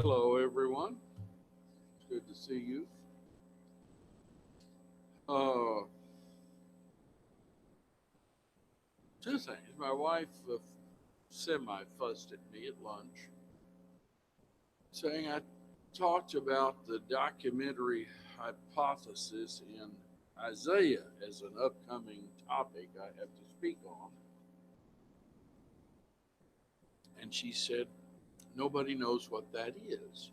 Hello, everyone. It's good to see you. Uh, Two things. My wife semi fussed at me at lunch, saying I talked about the documentary hypothesis in Isaiah as an upcoming topic I have to speak on. And she said, nobody knows what that is.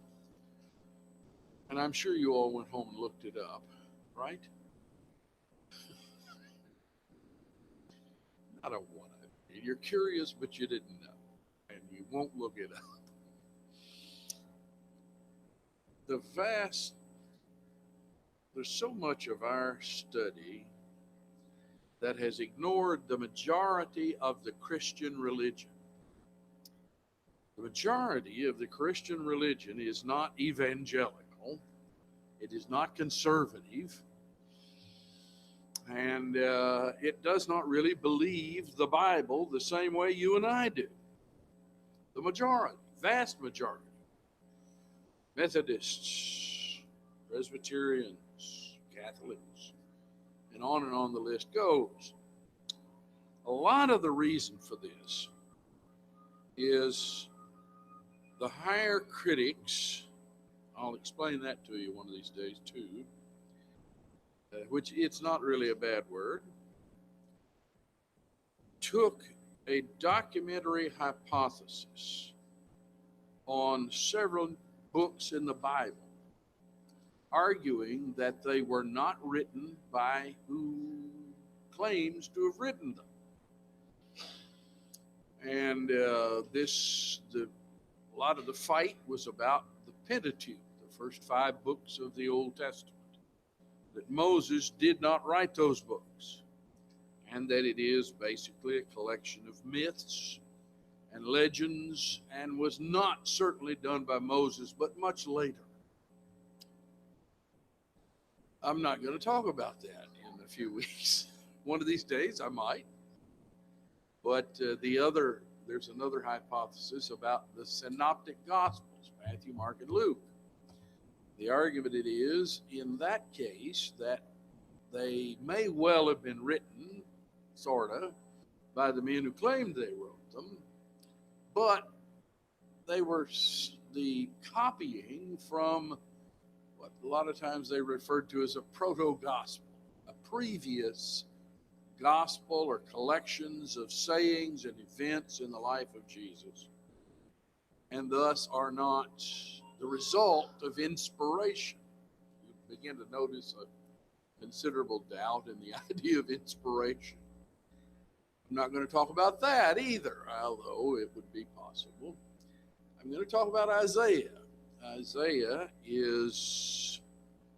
And I'm sure you all went home and looked it up, right? I don't want to. You're curious, but you didn't know, and you won't look it up. The vast, there's so much of our study that has ignored the majority of the Christian religion. The majority of the Christian religion is not evangelical, it is not conservative, and it does not really believe the Bible the same way you and I do. The majority, vast majority. Methodists, Presbyterians, Catholics, and on the list goes. A lot of the reason for this is the higher critics, I'll explain that to you one of these days too, which it's not really a bad word, took a documentary hypothesis on several books in the Bible, arguing that they were not written by who claims to have written them. And a lot of the fight was about the Pentateuch, the first 5 books of the Old Testament, that Moses did not write those books, and that it is basically a collection of myths and legends, and was not certainly done by Moses, but much later. I'm not going to talk about that in a few weeks. One of these days I might. But there's another hypothesis about the synoptic gospels, Matthew, Mark, and Luke. The argument it is, in that case, that they may well have been written, sort of, by the men who claimed they wrote them, but they were the copying from what a lot of times they referred to as a proto-gospel, a previous gospel or collections of sayings and events in the life of Jesus, and thus are not the result of inspiration. You begin to notice a considerable doubt in the idea of inspiration. I'm not going to talk about that either, although it would be possible. I'm going to talk about Isaiah. Isaiah is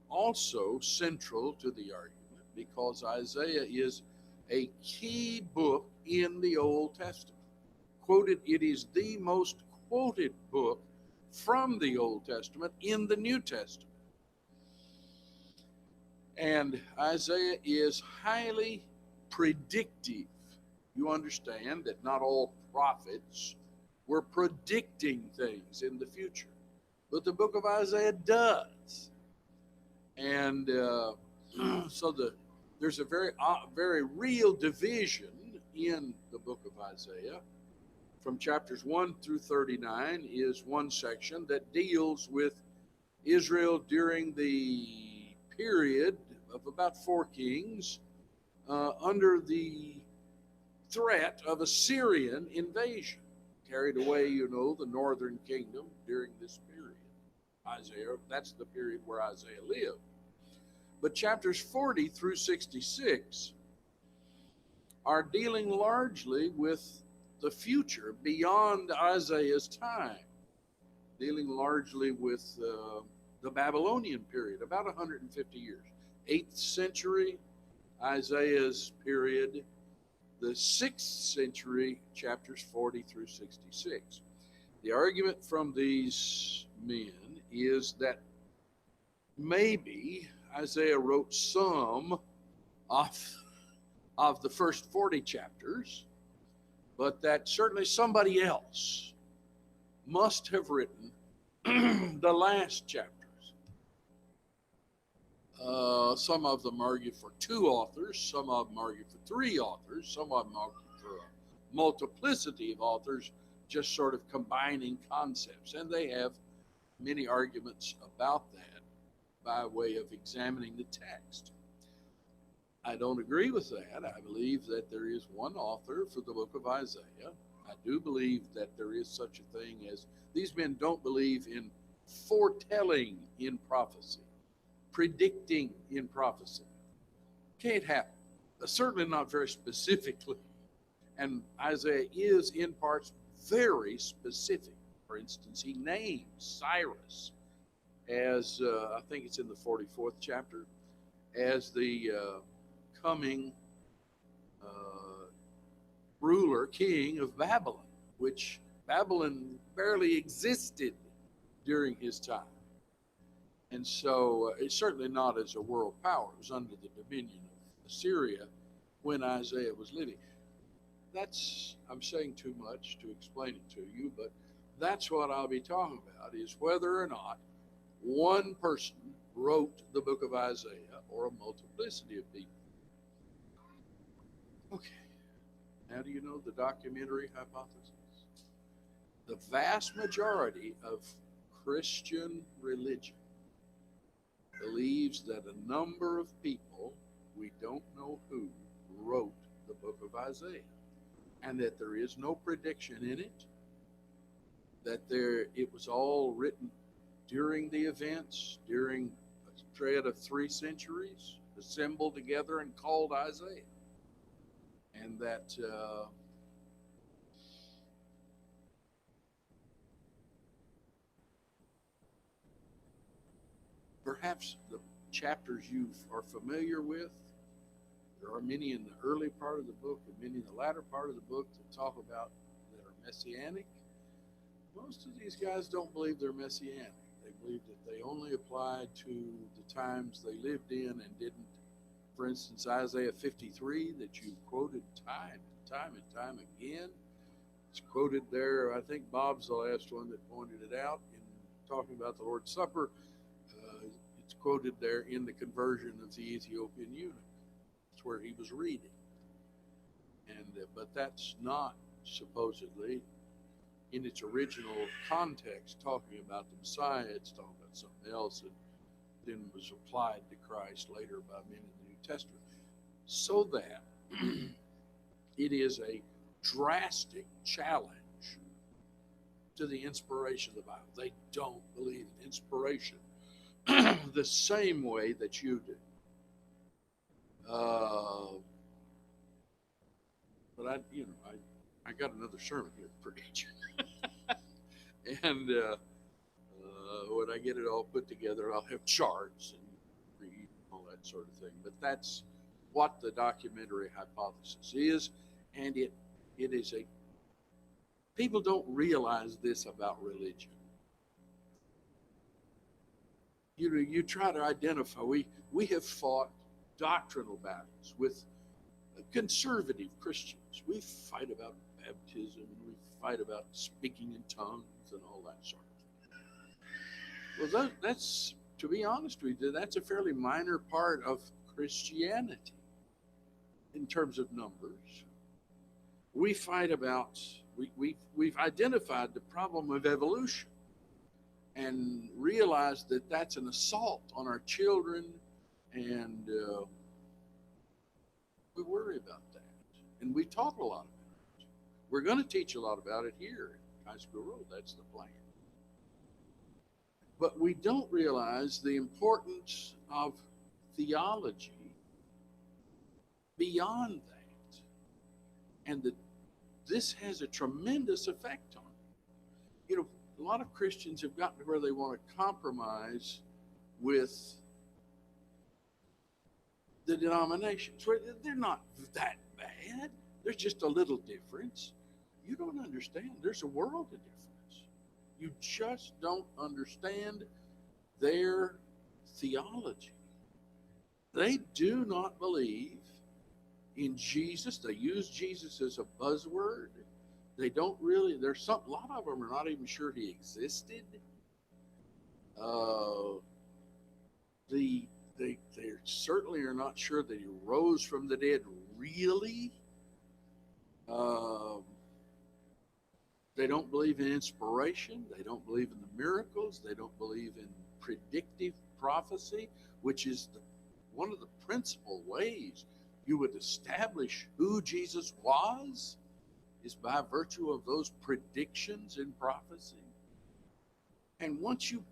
also central to the argument because Isaiah is a key book in the Old Testament. It is the most quoted book from the Old Testament in the New Testament. And Isaiah is highly predictive. You understand that not all prophets were predicting things in the future, but the book of Isaiah does. And there's a very real division in the book of Isaiah. From chapters 1 through 39 is one section that deals with Israel during the period of about 4 kings under the threat of Assyrian invasion. Carried away, the northern kingdom during this period. Isaiah, that's the period where Isaiah lived. But chapters 40 through 66 are dealing largely with the future beyond Isaiah's time, dealing largely with the Babylonian period, about 150 years. 8th century, Isaiah's period, the 6th century, chapters 40 through 66. The argument from these men is that maybe Isaiah wrote some of the first 40 chapters, but that certainly somebody else must have written The last chapters. Some of them argue for two authors, some of them argue for three authors, some of them argue for a multiplicity of authors, just sort of combining concepts. And they have many arguments about that by way of examining the text. I don't agree with that. I believe that there is one author for the book of Isaiah. I do believe that there is such a thing as, these men don't believe in foretelling in prophecy, predicting in prophecy. Can't happen. Certainly not very specifically. And Isaiah is in parts very specific. For instance, he names Cyrus as, I think it's in the 44th chapter, as the coming ruler, king of Babylon, which Babylon barely existed during his time. And so it's certainly not as a world power. It was under the dominion of Assyria when Isaiah was living. That's, I'm saying too much to explain it to you, but that's what I'll be talking about, is whether or not one person wrote the book of Isaiah or a multiplicity of people. Okay. Now, do you know the documentary hypothesis? The vast majority of Christian religion believes that a number of people, we don't know who, wrote the book of Isaiah, and that there is no prediction in it, that it was all written during the events, during a thread of 3 centuries, assembled together and called Isaiah. And that perhaps the chapters you are familiar with, there are many in the early part of the book and many in the latter part of the book that talk about that are messianic. Most of these guys don't believe they're messianic. They believe that they only applied to the times they lived in and didn't. For instance, Isaiah 53 that you quoted time and time again. It's quoted there. I think Bob's the last one that pointed it out in talking about the Lord's Supper. It's quoted there in the conversion of the Ethiopian eunuch. It's where he was reading. And but that's not supposedly in its original context talking about the Messiah. It's talking about something else that then was applied to Christ later by men in the New Testament. So that it is a drastic challenge to the inspiration of the Bible. They don't believe in inspiration the same way that you do. But I got another sermon here to preach. And when I get it all put together, I'll have charts and read all that sort of thing. But that's what the documentary hypothesis is. And it is people don't realize this about religion. You try to identify, we have fought doctrinal battles with conservative Christians. We fight about baptism, we fight about speaking in tongues and all that sort of thing. Well, that's, to be honest with you, that's a fairly minor part of Christianity in terms of numbers. We fight about, we've identified the problem of evolution and realized that that's an assault on our children, and we worry about that. And we talk a lot about it. We're going to teach a lot about it here at High School Road. That's the plan. But we don't realize the importance of theology beyond that. And that this has a tremendous effect on it. A lot of Christians have gotten to where they want to compromise with the denominations. They're not that bad. There's just a little difference. You don't understand. There's a world of difference. You just don't understand their theology. They do not believe in Jesus. They use Jesus as a buzzword. They don't really, a lot of them are not even sure he existed. Uh, they certainly are not sure that he rose from the dead really. Um, they don't believe in inspiration. They don't believe in the miracles. They don't believe in predictive prophecy, which is one of the principal ways you would establish who Jesus was, is by virtue of those predictions in prophecy. And once you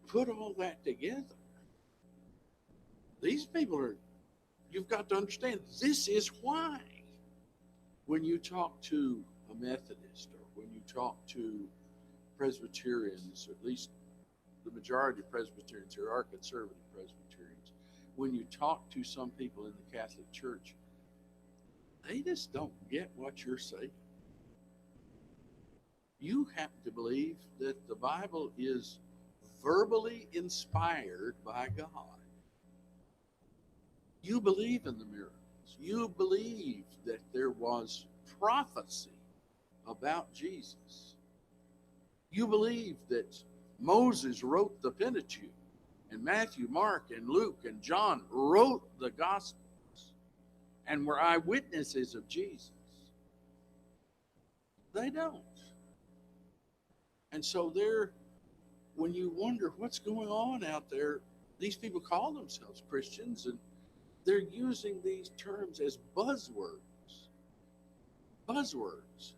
put all that together, these people are, you've got to understand, this is why when you talk to a Methodist or when you talk to Presbyterians, or at least the majority of Presbyterians, there are conservative Presbyterians, when you talk to some people in the Catholic Church, they just don't get what you're saying. You happen to believe that the Bible is verbally inspired by God. You believe in the miracles. You believe that there was prophecy about Jesus. You believe that Moses wrote the Pentateuch, and Matthew, Mark, and Luke, and John wrote the Gospels and were eyewitnesses of Jesus. They don't. And so when you wonder what's going on out there, these people call themselves Christians, and they're using these terms as buzzwords. Buzzwords.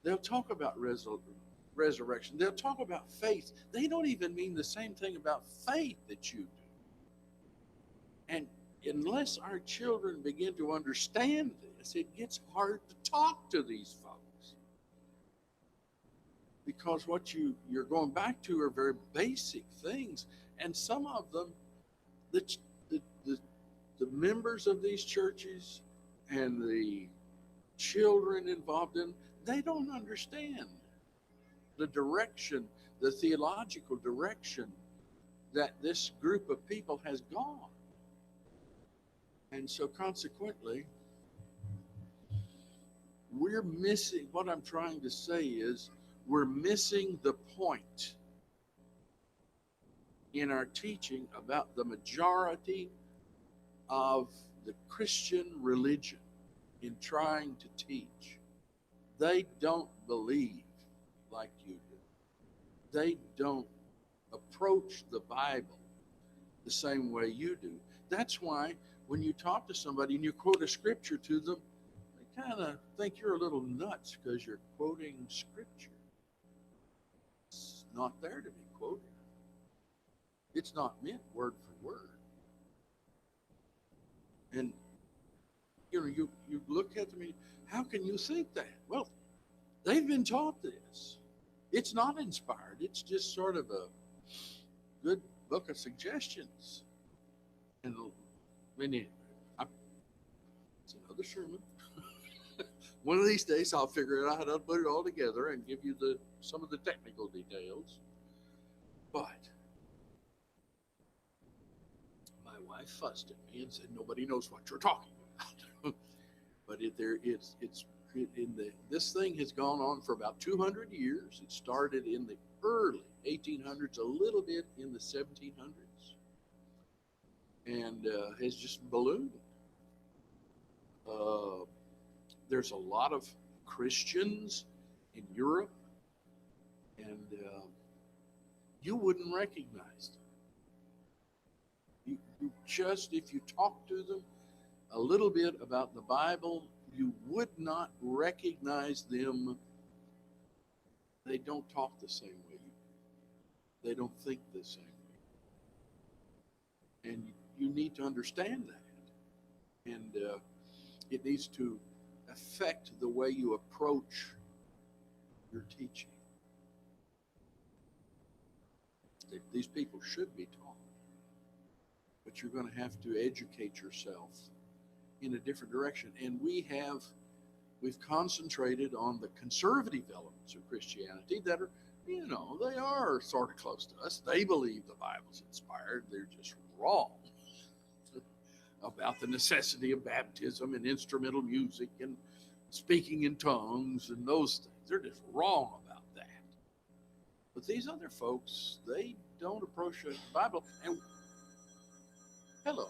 They'll talk about resurrection. They'll talk about faith. They don't even mean the same thing about faith that you do. And unless our children begin to understand this, it gets hard to talk to these folks. Because what you're going back to are very basic things. And some of them, the members of these churches and the children involved in, they don't understand the direction, the theological direction that this group of people has gone. And so consequently, we're missing, what I'm trying to say is, we're missing the point in our teaching about the majority of the Christian religion in trying to teach. They don't believe like you do. They don't approach the Bible the same way you do. That's why when you talk to somebody and you quote a scripture to them, they kind of think you're a little nuts because you're quoting scripture. It's not there to be quoted. It's not meant word for word. And you look at them and how can you think that? Well, they've been taught this. It's not inspired. It's just sort of a good book of suggestions. And it's another sermon. One of these days I'll figure out how to put it all together and give you some of the technical details. But my wife fussed at me and said, nobody knows what you're talking about. But this thing has gone on for about 200 years. It started in the early 1800s, a little bit in the 1700s, and has just ballooned. There's a lot of Christians in Europe, and you wouldn't recognize them. If you talk to them a little bit about the Bible, you would not recognize them. They don't talk the same way you do. They don't think the same way. And you need to understand that. And it needs to affect the way you approach your teaching. These people should be taught. But you're going to have to educate yourself in a different direction. And we've concentrated on the conservative elements of Christianity that are, they are sort of close to us. They believe the Bible's inspired. They're just wrong about the necessity of baptism and instrumental music and speaking in tongues and those things. They're just wrong about that. But these other folks, they don't approach the Bible. And hello,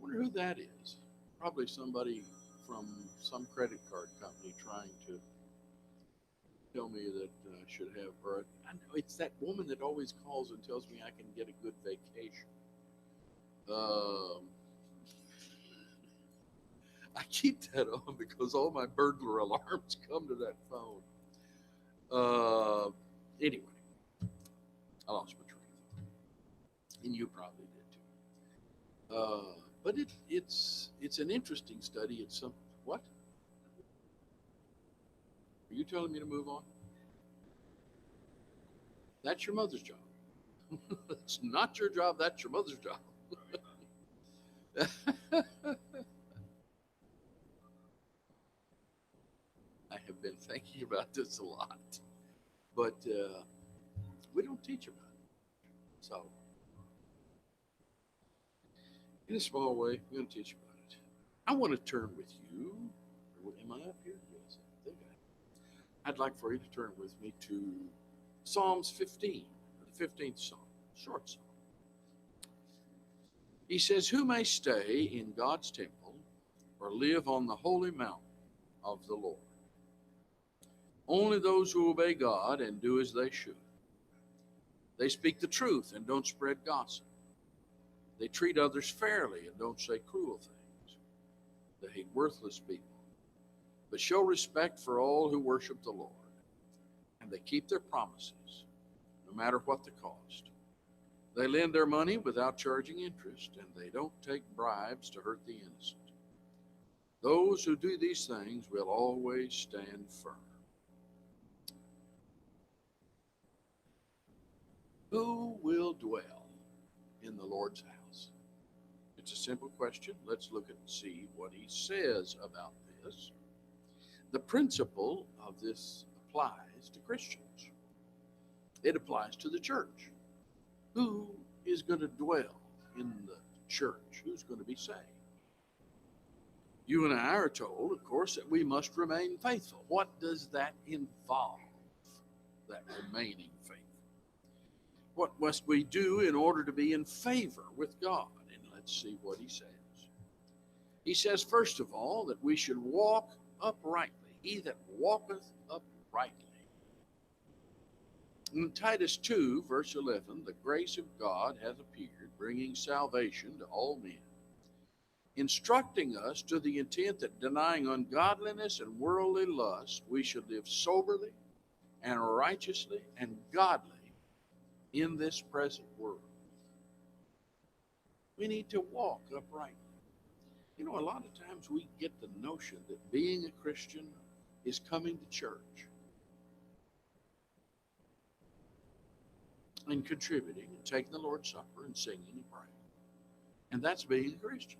wonder who that is. Probably somebody from some credit card company trying to tell me that I should have, or I know it's that woman that always calls and tells me I can get a good vacation. Um, I keep that on because all my burglar alarms come to that phone. Anyway, I lost my train of thought, and you probably did too. But it's an interesting study. It's some what? Are you telling me to move on? That's your mother's job. It's not your job. That's your mother's job. I have been thinking about this a lot, but we don't teach about it. So, in a small way, we're going to teach about it. I want to turn with you. Am I up here? Yes, I think I'd like for you to turn with me to Psalms 15, the 15th Psalm, short psalm. He says, "Who may stay in God's temple or live on the holy mountain of the Lord? Only those who obey God and do as they should. They speak the truth and don't spread gossip. They treat others fairly and don't say cruel things. They hate worthless people, but show respect for all who worship the Lord. And they keep their promises, no matter what the cost. They lend their money without charging interest, and they don't take bribes to hurt the innocent. Those who do these things will always stand firm." Who will dwell in the Lord's house? It's a simple question. Let's look and see what he says about this. The principle of this applies to Christians. It applies to the church. Who is going to dwell in the church? Who's going to be saved? You and I are told, of course, that we must remain faithful. What does that involve, that remaining faithful? What must we do in order to be in favor with God? And let's see what he says. He says, first of all, that we should walk uprightly. He that walketh uprightly. In Titus 2, verse 11, the grace of God hath appeared, bringing salvation to all men, instructing us to the intent that denying ungodliness and worldly lust, we should live soberly and righteously and godly in this present world. We need to walk uprightly. You know, a lot of times we get the notion that being a Christian is coming to church and contributing and taking the Lord's Supper and singing and praying. And that's being a Christian.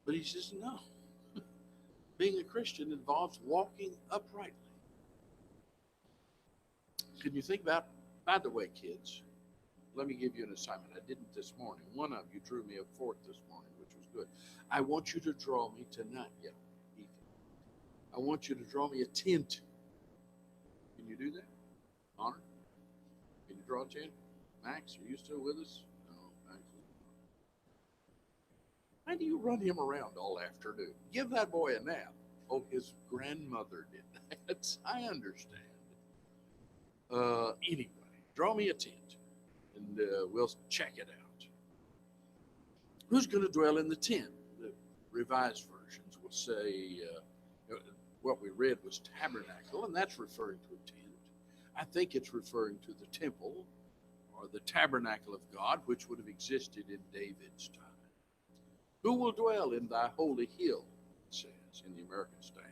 But he says, no. Being a Christian involves walking uprightly. Can you think about, by the way, kids, let me give you an assignment. I didn't this morning. One of you drew me a fort this morning, which was good. I want you to draw me tonight. Yeah, Ethan. I want you to draw me a tent. Can you do that? Honor? Can you draw a tent? Max, are you still with us? No, Max is not. Why do you run him around all afternoon? Give that boy a nap. Oh, his grandmother did that. I understand. Anyway, draw me a tent, and we'll check it out. Who's going to dwell in the tent? The Revised Versions will say what we read was tabernacle, and that's referring to a tent. I think it's referring to the temple or the tabernacle of God, which would have existed in David's time. Who will dwell in thy holy hill, it says in the American Standard.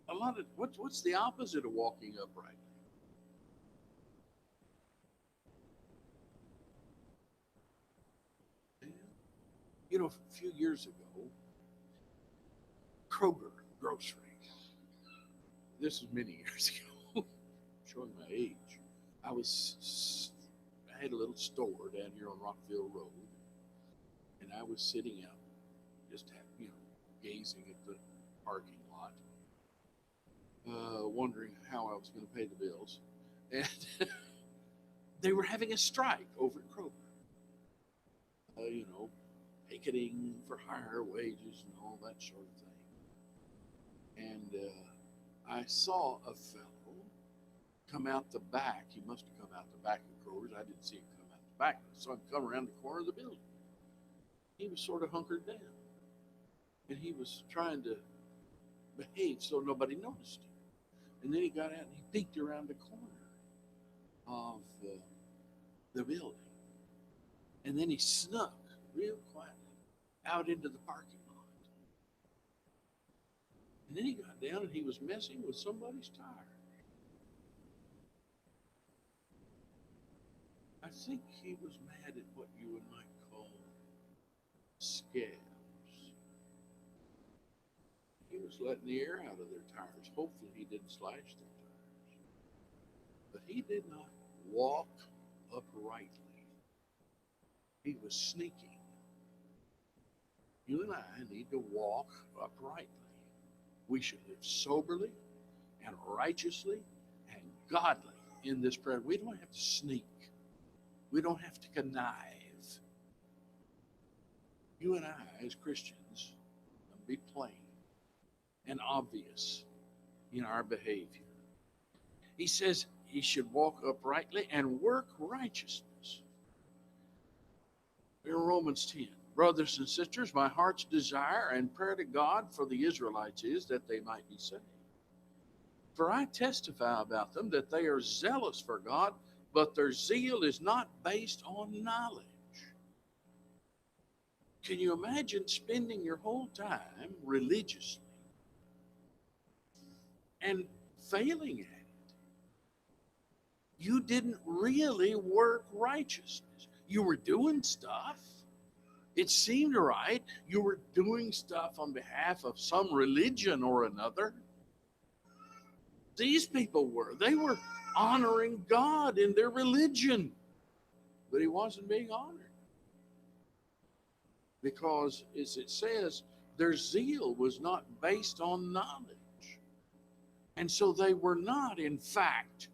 A lot of what's the opposite of walking uprightly? You know, a few years ago, Kroger grocery. This is many years ago. Showing my age. I had a little store down here on Rockville Road, and I was sitting out, just gazing at the parking lot. wondering how I was going to pay the bills. And they were having a strike over at Kroger. You know, picketing for higher wages and all that sort of thing. And I saw a fellow come out the back. He must have come out the back of Kroger's. I didn't see him come out the back. I saw him come around the corner of the building. He was sort of hunkered down. And he was trying to behave so nobody noticed him. And then he got out and he peeked around the corner of the building. And then he snuck real quietly out into the parking lot. And then he got down and he was messing with somebody's tire. I think he was mad at what you and might call scabs. He was letting the air out of their tires. Hopefully he didn't slash their tires. But he did not walk uprightly. He was sneaking. You and I need to walk uprightly. We should live soberly and righteously and godly in this prayer. We don't have to sneak. We don't have to connive. You and I, as Christians, be plain and obvious in our behavior. He says he should walk uprightly and work righteousness. In Romans 10, brothers and sisters, my heart's desire and prayer to God for the Israelites is that they might be saved. For I testify about them that they are zealous for God, but their zeal is not based on knowledge. Can you imagine spending your whole time religiously and failing at it? You didn't really work righteousness. You were doing stuff. It seemed right. You were doing stuff on behalf of some religion or another. These people were. They were honoring God in their religion. But he wasn't being honored. Because, as it says, their zeal was not based on knowledge. And so they were not, in fact,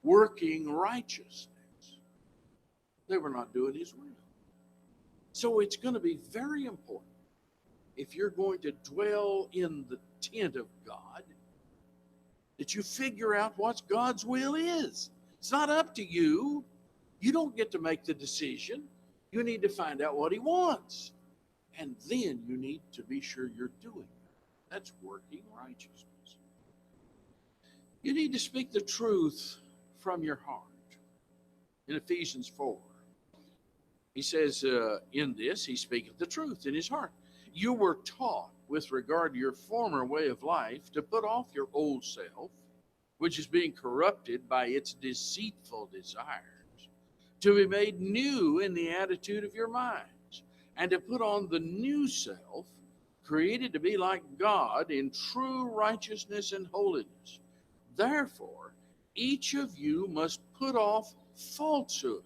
working righteousness. They were not doing his will. So it's going to be very important, if you're going to dwell in the tent of God, that you figure out what God's will is. It's not up to you. You don't get to make the decision. You need to find out what he wants. And then you need to be sure you're doing that. That's working righteousness. You need to speak the truth from your heart. In Ephesians 4, he says, in this, he speaketh the truth in his heart. You were taught with regard to your former way of life to put off your old self, which is being corrupted by its deceitful desires, to be made new in the attitude of your minds, and to put on the new self, created to be like God in true righteousness and holiness. Therefore, each of you must put off falsehood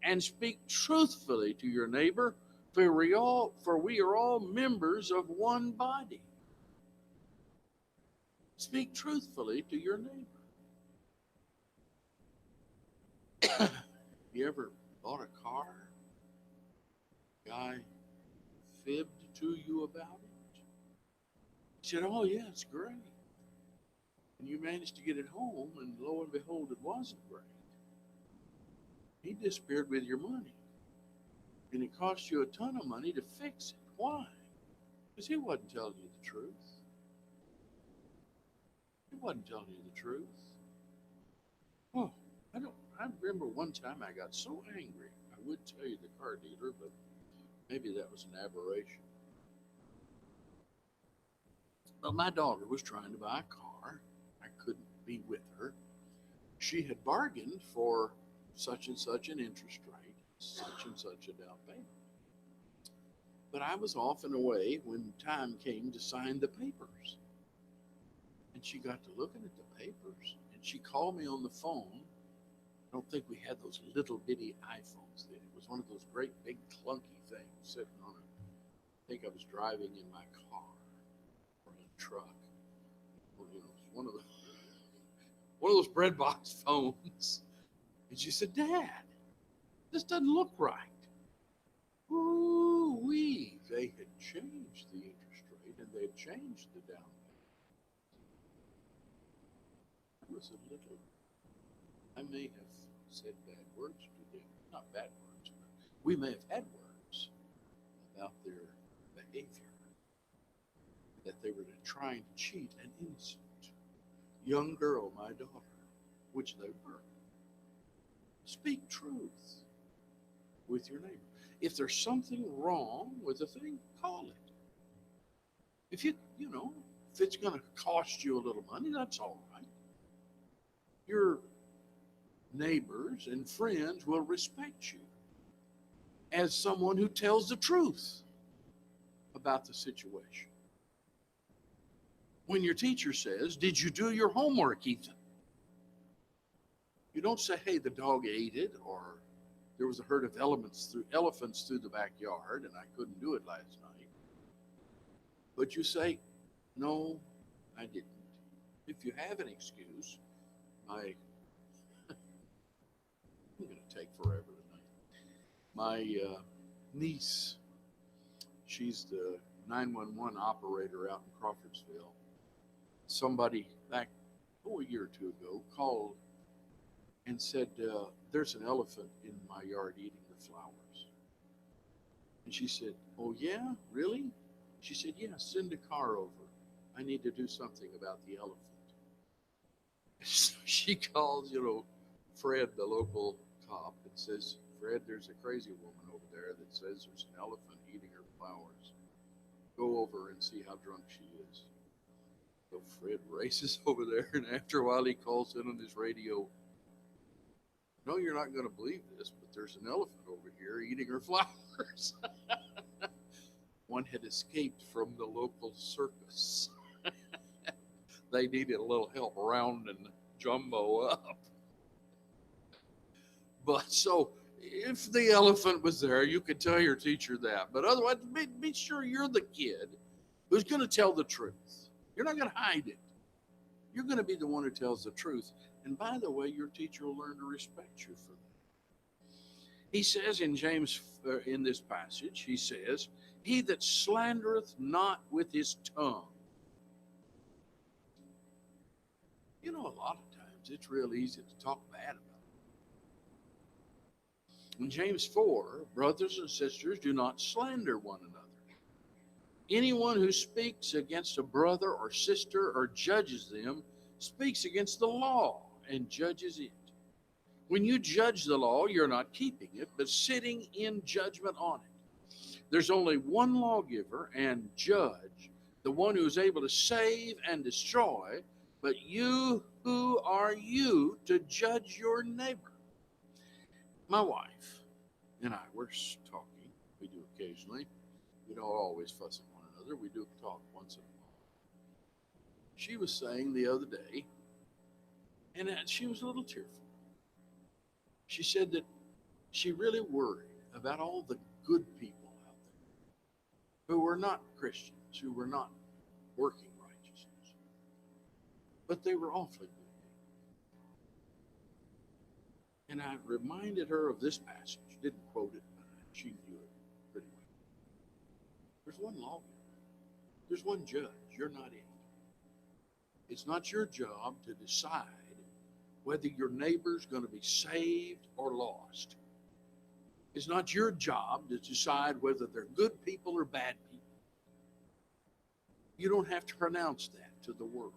and speak truthfully to your neighbor, for we are all members of one body. Speak truthfully to your neighbor. You ever bought a car? Guy fibbed to you about it? He said, oh yeah, it's great. And you managed to get it home, and lo and behold, it wasn't great. He disappeared with your money. And it cost you a ton of money to fix it. Why? Because he wasn't telling you the truth. He wasn't telling you the truth. Oh, I remember one time I got so angry. I would tell you the car dealer, but maybe that was an aberration. But my daughter was trying to buy a car. I couldn't be with her. She had bargained for such and such an interest rate, such and such a down payment. But I was off and away when time came to sign the papers. And she got to looking at the papers, and she called me on the phone. I don't think we had those little bitty iPhones then. It was one of those great big clunky things sitting on it. I think I was driving in my car or in a truck. Or, it was one of those. one of those bread box phones. And she said, Dad, this doesn't look right. Ooh-wee. They had changed the interest rate and they had changed the down payment. It was a little, I may have said bad words to them. Not bad words, but we may have had words about their behavior, that they were trying to cheat an innocent young girl, my daughter, which they were. Speak truth with your neighbor. If there's something wrong with a thing, call it. If if it's going to cost you a little money, that's all right. Your neighbors and friends will respect you as someone who tells the truth about the situation. When your teacher says, did you do your homework, Ethan? You don't say, hey, the dog ate it, or there was a herd of elephants through the backyard and I couldn't do it last night. But you say, no, I didn't. If you have an excuse, I'm going to take forever tonight. My niece, she's the 911 operator out in Crawfordsville. Somebody back, a year or two ago, called and said, there's an elephant in my yard eating the flowers. And she said, oh yeah, really? She said, yeah, send a car over. I need to do something about the elephant. So she calls, Fred, the local cop, and says, Fred, there's a crazy woman over there that says there's an elephant eating her flowers. Go over and see how drunk she is. So Fred races over there, and after a while he calls in on his radio, no, you're not going to believe this, but there's an elephant over here eating her flowers. One had escaped from the local circus. They needed a little help rounding Jumbo up. But so if the elephant was there, you could tell your teacher that. But otherwise, be sure you're the kid who's going to tell the truth. You're not going to hide it. You're going to be the one who tells the truth. And by the way, your teacher will learn to respect you for that. He says in James, in this passage, he says, he that slandereth not with his tongue. A lot of times it's real easy to talk bad about it. In James 4, brothers and sisters, do not slander one another. Anyone who speaks against a brother or sister or judges them speaks against the law and judges it. When you judge the law, you're not keeping it, but sitting in judgment on it. There's only one lawgiver and judge, the one who is able to save and destroy, but who are you to judge your neighbor? My wife and I were talking. We do occasionally. We don't always fuss at one another. We do talk once in a while. She was saying the other day, and she was a little tearful. She said that she really worried about all the good people out there who were not Christians, who were not working righteousness, but they were awfully good people. And I reminded her of this passage. Didn't quote it, but she knew it pretty well. There's one lawgiver. There's one judge. You're not it. It's not your job to decide whether your neighbor's going to be saved or lost. It's not your job to decide whether they're good people or bad people. You don't have to pronounce that to the world.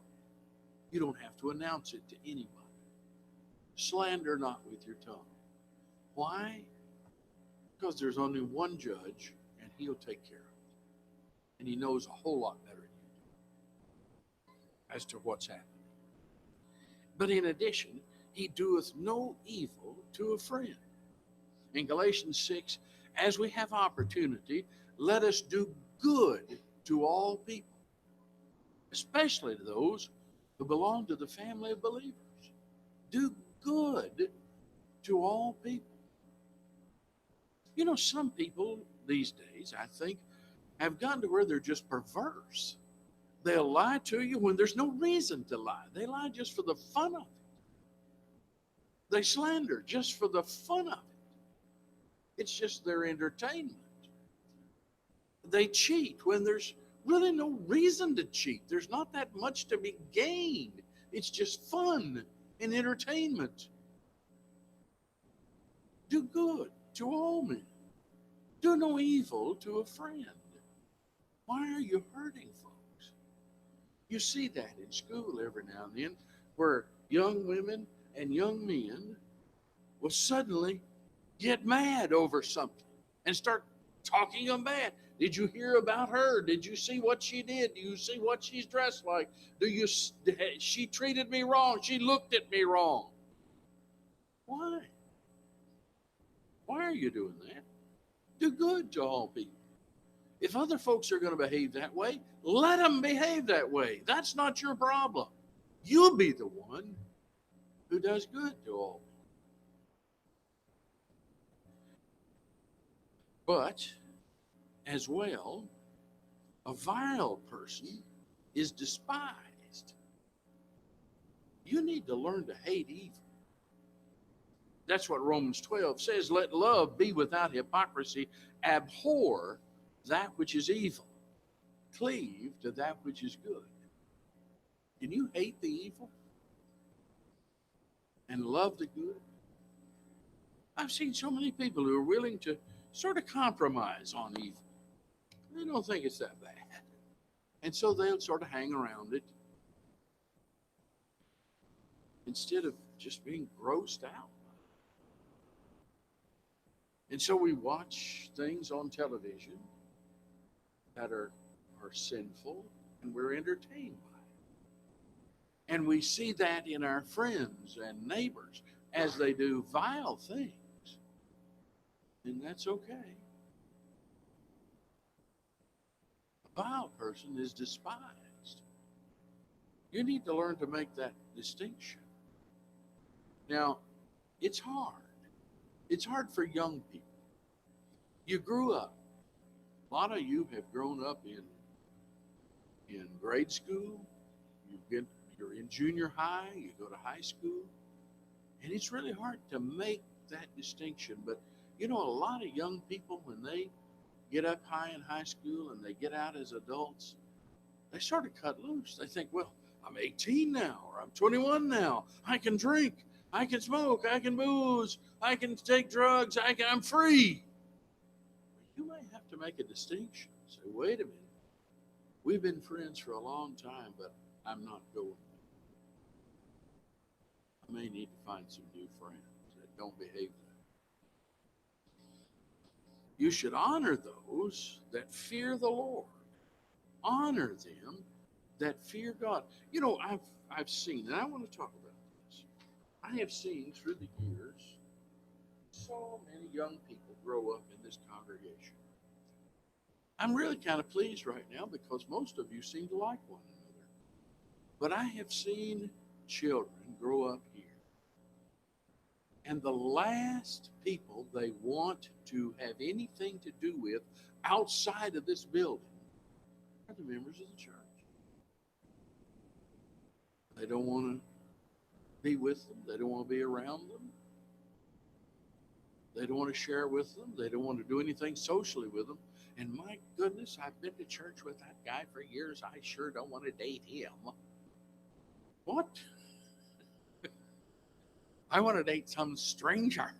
You don't have to announce it to anybody. Slander not with your tongue. Why? Because there's only one judge, and he'll take care of it. And he knows a whole lot better than you do as to what's happening. But in addition, he doeth no evil to a friend. In Galatians 6, as we have opportunity, let us do good to all people, especially to those who belong to the family of believers. Do good to all people. Some people these days, I think, have gotten to where they're just perverse. They'll lie to you when there's no reason to lie. They lie just for the fun of it. They slander just for the fun of it. It's just their entertainment. They cheat when there's really no reason to cheat. There's not that much to be gained. It's just fun and entertainment. Do good to all men. Do no evil to a friend. Why are you hurting folks? You see that in school every now and then, where young women and young men will suddenly get mad over something and start talking them bad. Did you hear about her? Did you see what she did? Do you see what she's dressed like? She treated me wrong. She looked at me wrong. Why? Why are you doing that? Do good to all people. If other folks are going to behave that way, let them behave that way. That's not your problem. You'll be the one who does good to all. But as well, a vile person is despised. You need to learn to hate evil. That's what Romans 12 says. Let love be without hypocrisy. Abhor that which is evil. Cleave to that which is good. Can you hate the evil and love the good? I've seen so many people who are willing to sort of compromise on evil. They don't think it's that bad. And so they'll sort of hang around it instead of just being grossed out. And so we watch things on television that are sinful, and we're entertained by it. And we see that in our friends and neighbors as they do vile things. And that's okay. A vile person is despised. You need to learn to make that distinction. Now, it's hard. It's hard for young people. You grew up. A lot of you have grown up in grade school. You're in junior high. You go to high school. And it's really hard to make that distinction. But, you know, a lot of young people, when they get up high in high school and they get out as adults, they sort of cut loose. They think, well, I'm 18 now, or I'm 21 now. I can drink. I can smoke. I can booze. I can take drugs. I'm free. You may have to make a distinction. Say, wait a minute. We've been friends for a long time, but I'm not going. I may need to find some new friends that don't behave that. You should honor those that fear the Lord. Honor them that fear God. You know, I've seen, and I want to talk about this. I have seen through the years so many young people grow up in this congregation. I'm really kind of pleased right now because most of you seem to like one another. But I have seen children grow up here. And the last people they want to have anything to do with outside of this building are the members of the church. They don't want to be with them. They don't want to be around them. They don't want to share with them. They don't want to do anything socially with them. And my goodness, I've been to church with that guy for years. I sure don't want to date him. What? I want to date some stranger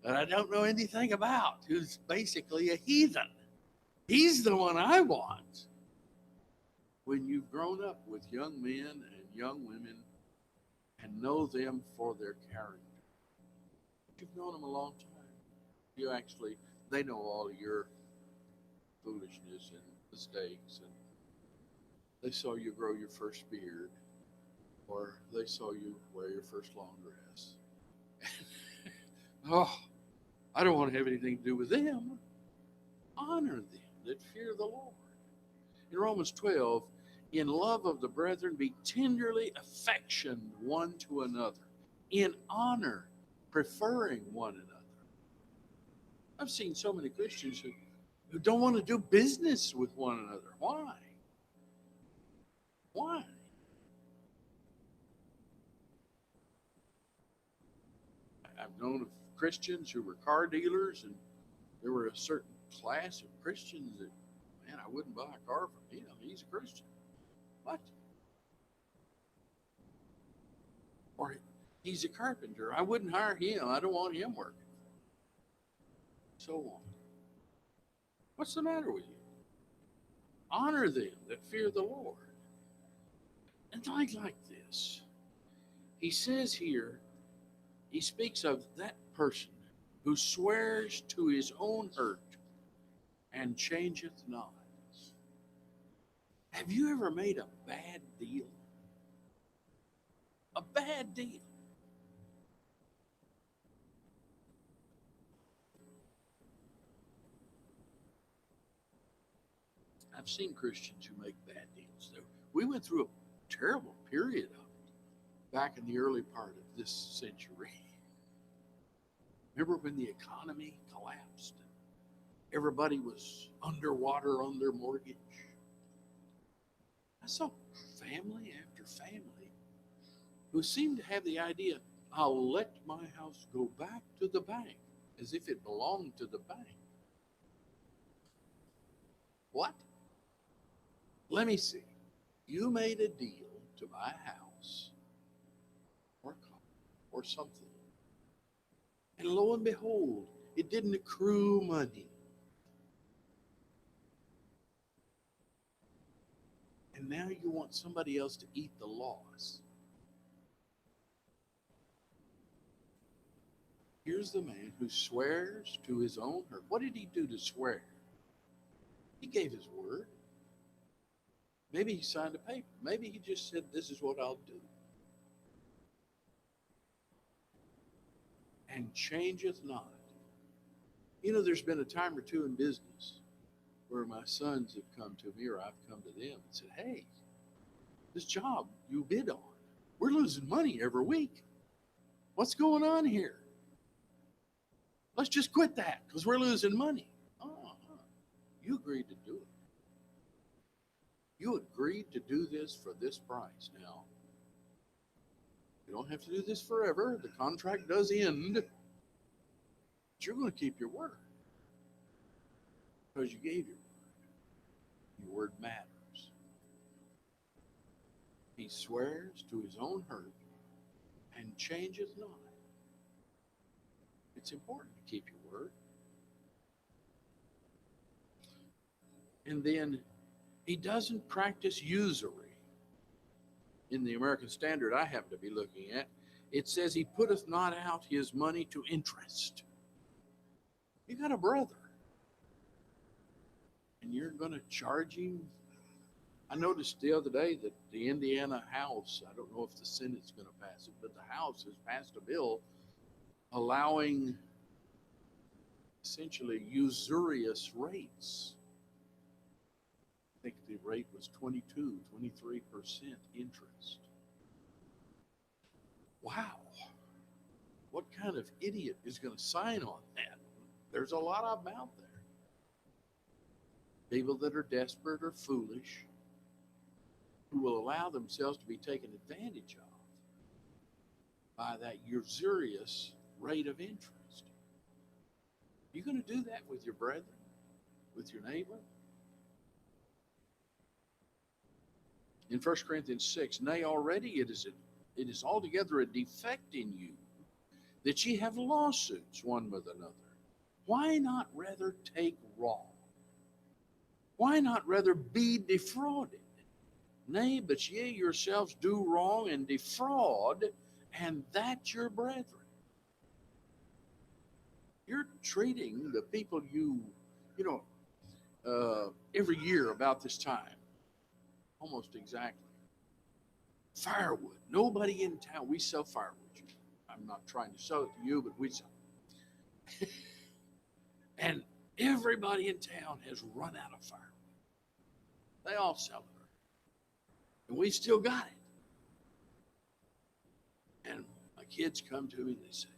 that I don't know anything about, who's basically a heathen. He's the one I want. When you've grown up with young men and young women and know them for their character, you've known them a long time. They know all of your foolishness and mistakes, and they saw you grow your first beard, or they saw you wear your first long dress. Oh, I don't want to have anything to do with them. Honor them that fear the Lord. In Romans 12, in love of the brethren, be tenderly affectioned one to another, in honor, preferring one another. I've seen so many Christians who don't want to do business with one another. Why? Why? I've known of Christians who were car dealers, and there were a certain class of Christians that, man, I wouldn't buy a car from him. He's a Christian. What? Or he's a carpenter. I wouldn't hire him. I don't want him working. So on. What's the matter with you? Honor them that fear the Lord. And like this, he says here, he speaks of that person who swears to his own hurt and changeth not. Have you ever made a bad deal? A bad deal. I've seen Christians who make bad deals. We went through a terrible period of it back in the early part of this century. Remember when the economy collapsed and everybody was underwater on their mortgage? I saw family after family who seemed to have the idea, I'll let my house go back to the bank as if it belonged to the bank. What? Let me see. You made a deal to buy a house or a car or something. And lo and behold, it didn't accrue money. And now you want somebody else to eat the loss. Here's the man who swears to his own hurt. What did he do to swear? He gave his word. Maybe he signed a paper. Maybe he just said, this is what I'll do. And changeth not. You know, there's been a time or two in business where my sons have come to me or I've come to them and said, hey, this job you bid on, we're losing money every week. What's going on here? Let's just quit that because we're losing money. You agreed to do it. You agreed to do this for this price. Now, you don't have to do this forever. The contract does end. But you're going to keep your word. Because you gave your word. Your word matters. He swears to his own hurt and changeth not. It's important to keep your word. And then he doesn't practice usury. In the American Standard I happen to be looking at, it says he putteth not out his money to interest. You got a brother, and you're going to charge him. I noticed the other day that the Indiana House, I don't know if the Senate's going to pass it, but the House has passed a bill allowing essentially usurious rates. I think the rate was 23% interest. Wow. What kind of idiot is going to sign on that? There's a lot of them out there. People that are desperate or foolish who will allow themselves to be taken advantage of by that usurious rate of interest. Are you going to do that with your brethren, with your neighbor? In 1 Corinthians 6, nay, already it is altogether a defect in you that ye have lawsuits one with another. Why not rather take wrong? Why not rather be defrauded? Nay, but ye yourselves do wrong and defraud, and that your brethren. You're treating the people every year about this time, almost exactly. Firewood. Nobody in town. We sell firewood. I'm not trying to sell it to you, but we sell it. And everybody in town has run out of firewood. They all sell it. And we still got it. And my kids come to me and they say,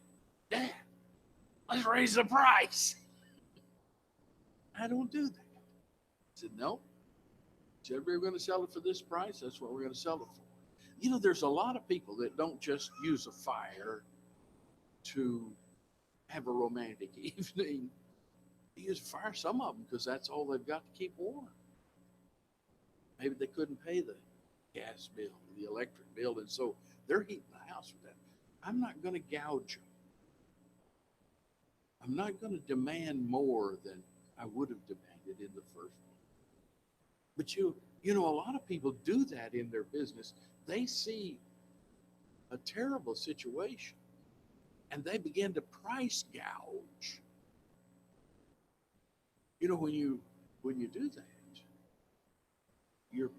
Dad, let's raise the price. I don't do that. I said, no. I said, we're going to sell it for this price. That's what we're going to sell it for. You know, there's a lot of people that don't just use a fire to have a romantic evening, they use fire some of them because that's all they've got to keep warm. Maybe they couldn't pay the gas bill, the electric bill, and so they're heating the house with that. I'm not going to gouge them. I'm not going to demand more than I would have demanded in the first place. But you know, a lot of people do that in their business. They see a terrible situation and they begin to price gouge. You know, when you do that, your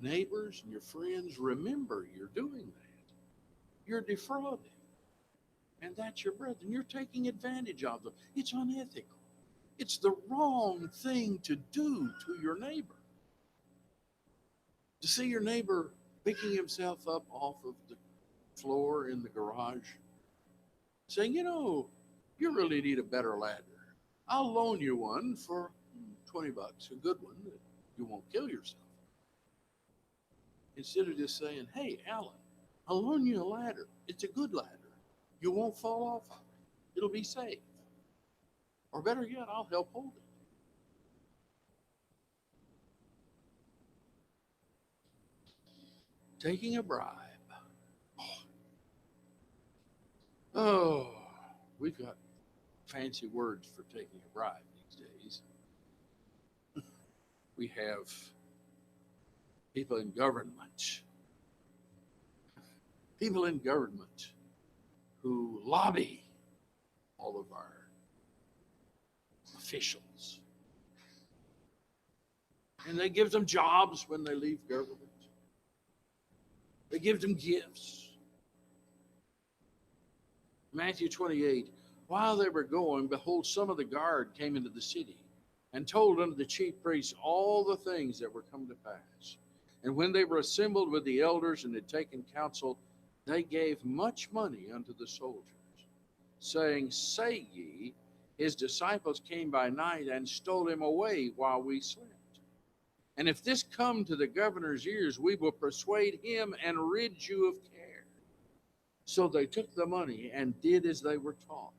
neighbors and your friends remember you're doing that. You're defrauding. And that's your brethren. You're taking advantage of them. It's unethical. It's the wrong thing to do to your neighbor. To see your neighbor picking himself up off of the floor in the garage, saying, you know, you really need a better ladder. I'll loan you one for $20, a good one that you won't kill yourself. Instead of just saying, hey, Alan, I'll loan you a ladder. It's a good ladder. You won't fall off of it. It'll be safe. Or better yet, I'll help hold it. Taking a bribe. Oh, we've got fancy words for taking a bribe these days. We have people in government who lobby all of our officials. And they give them jobs when they leave government. They give them gifts. Matthew 28, while they were going, behold, some of the guard came into the city and told unto the chief priests all the things that were come to pass. And when they were assembled with the elders and had taken counsel, they gave much money unto the soldiers, saying, say ye, his disciples came by night and stole him away while we slept. And if this come to the governor's ears, we will persuade him and rid you of care. So they took the money and did as they were taught.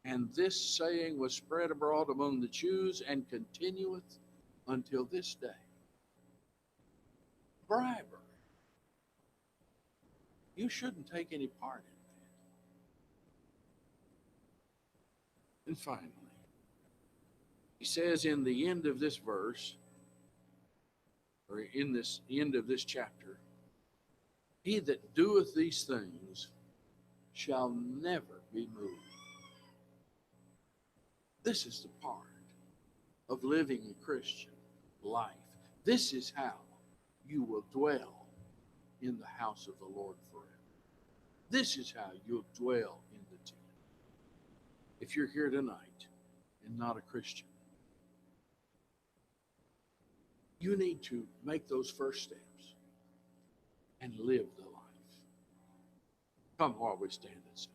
And this saying was spread abroad among the Jews and continueth until this day. Bribery. You shouldn't take any part in that. And finally, he says in the end of this verse, or in this end of this chapter, he that doeth these things shall never be moved. This is the part of living a Christian life. This is how you will dwell in the house of the Lord forever. This is how you'll dwell in the tent. If you're here tonight and not a Christian, you need to make those first steps and live the life. Come while we stand and sing.